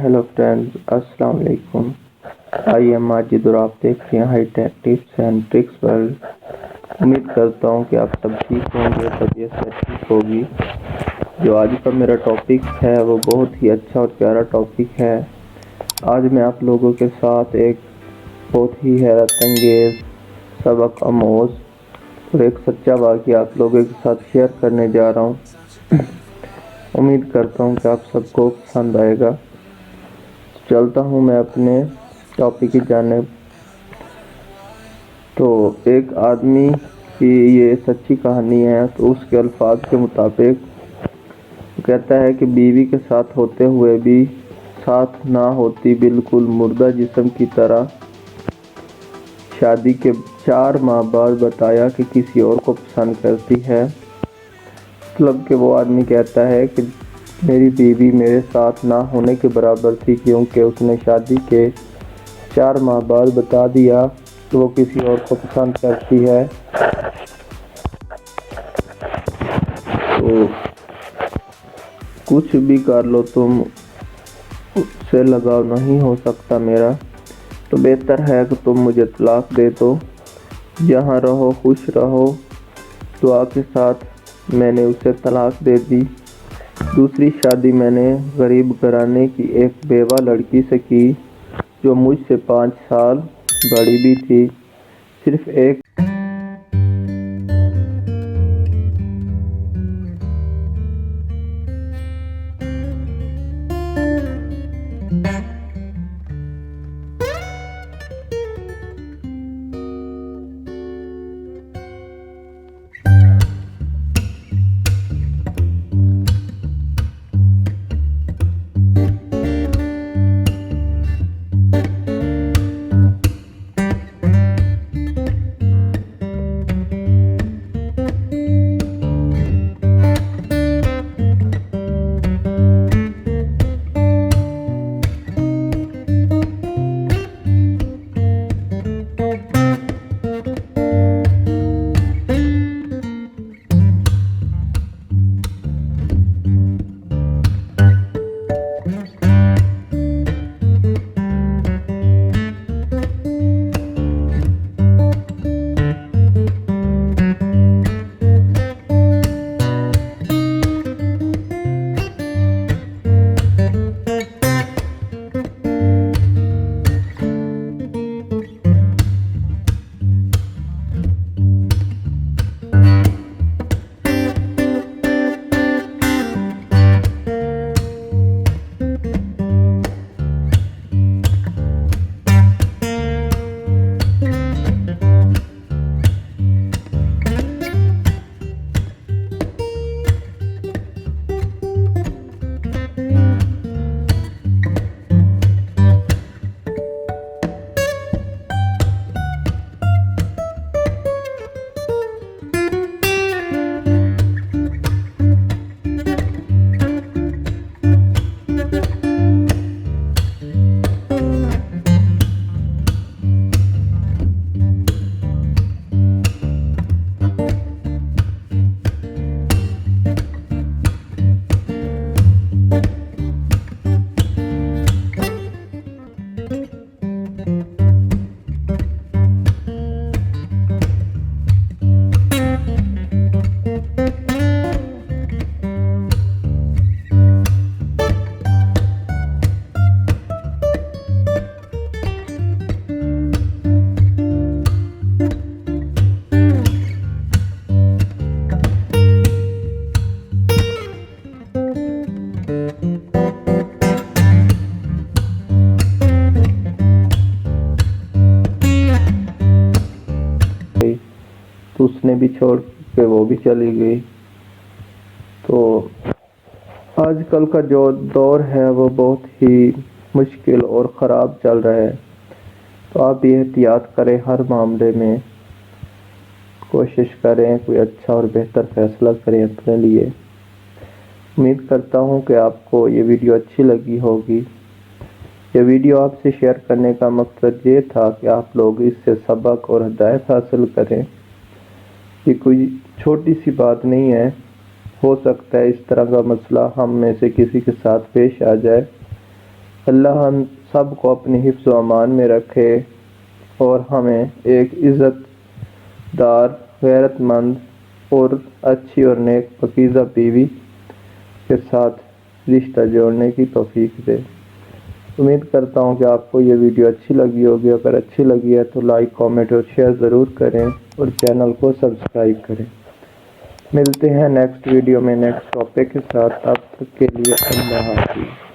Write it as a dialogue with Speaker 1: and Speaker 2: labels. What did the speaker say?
Speaker 1: Hello friends, अस्सलाम वालेकुम। I am Majid और आप देख रहे हैं high tech tips and tricks world. उम्मीद करता हूं कि आप सब ठीक होंगे, तबीयत से ठीक होगी। जो आज का मेरा टॉपिक है वो बहुत ही अच्छा और प्यारा टॉपिक है। आज मैं आप लोगों के साथ एक बहुत ही हैरत अंगेज, सबक आमोज और एक सच्चा वाक़या आप लोगों के साथ शेयर करने जा रहा हूँ। उम्मीद करता हूँ कि आप सबको पसंद आएगा। चलता हूँ मैं अपने टॉपिक की जानिब। तो एक आदमी की ये सच्ची कहानी है। तो उसके अल्फाज के मुताबिक कहता है कि बीवी के साथ होते हुए भी साथ ना होती, बिल्कुल मुर्दा जिस्म की तरह। शादी के 4 माह बाद बताया कि किसी और को पसंद करती है। मतलब कि वो आदमी कहता है कि मेरी बीवी मेरे साथ ना होने के बराबर थी, क्योंकि उसने शादी के 4 माह बाद बता दिया कि वो किसी और को पसंद करती है। तो कुछ भी कर लो, तुम उससे लगाव नहीं हो सकता मेरा, तो बेहतर है कि तुम मुझे तलाक दे दो। जहाँ रहो खुश रहो। दुआ के साथ मैंने उसे तलाक दे दी। दूसरी शादी मैंने गरीब घराने की एक बेवा लड़की से की, जो मुझसे 5 साल बड़ी भी थी। सिर्फ एक तो उसने भी छोड़ के वो भी चली गई। तो आजकल का जो दौर है वो बहुत ही मुश्किल और ख़राब चल रहा है। तो आप भी एहतियात करें, हर मामले में कोशिश करें कोई अच्छा और बेहतर फैसला करें अपने लिए। उम्मीद करता हूँ कि आपको ये वीडियो अच्छी लगी होगी। ये वीडियो आपसे शेयर करने का मकसद ये था कि आप लोग इससे सबक और हिदायत हासिल करें। ये कोई छोटी सी बात नहीं है। हो सकता है इस तरह का मसला हम में से किसी के साथ पेश आ जाए। اللہ ہم سب کو اپنی حفظ و امان میں رکھے اور ہمیں ایک عزت دار، غیرت مند اور اچھی اور نیک پاکیزہ بیوی کے ساتھ رشتہ جوڑنے کی توفیق دے۔ امید کرتا ہوں کہ آپ کو یہ ویڈیو اچھی لگی ہوگی۔ اگر اچھی لگی ہے تو لائک، کامنٹ اور شیئر ضرور کریں اور چینل کو سبسکرائب کریں۔ ملتے ہیں نیکسٹ ویڈیو میں نیکسٹ ٹاپک کے ساتھ، تب تک کے لیے اللہ حافظ۔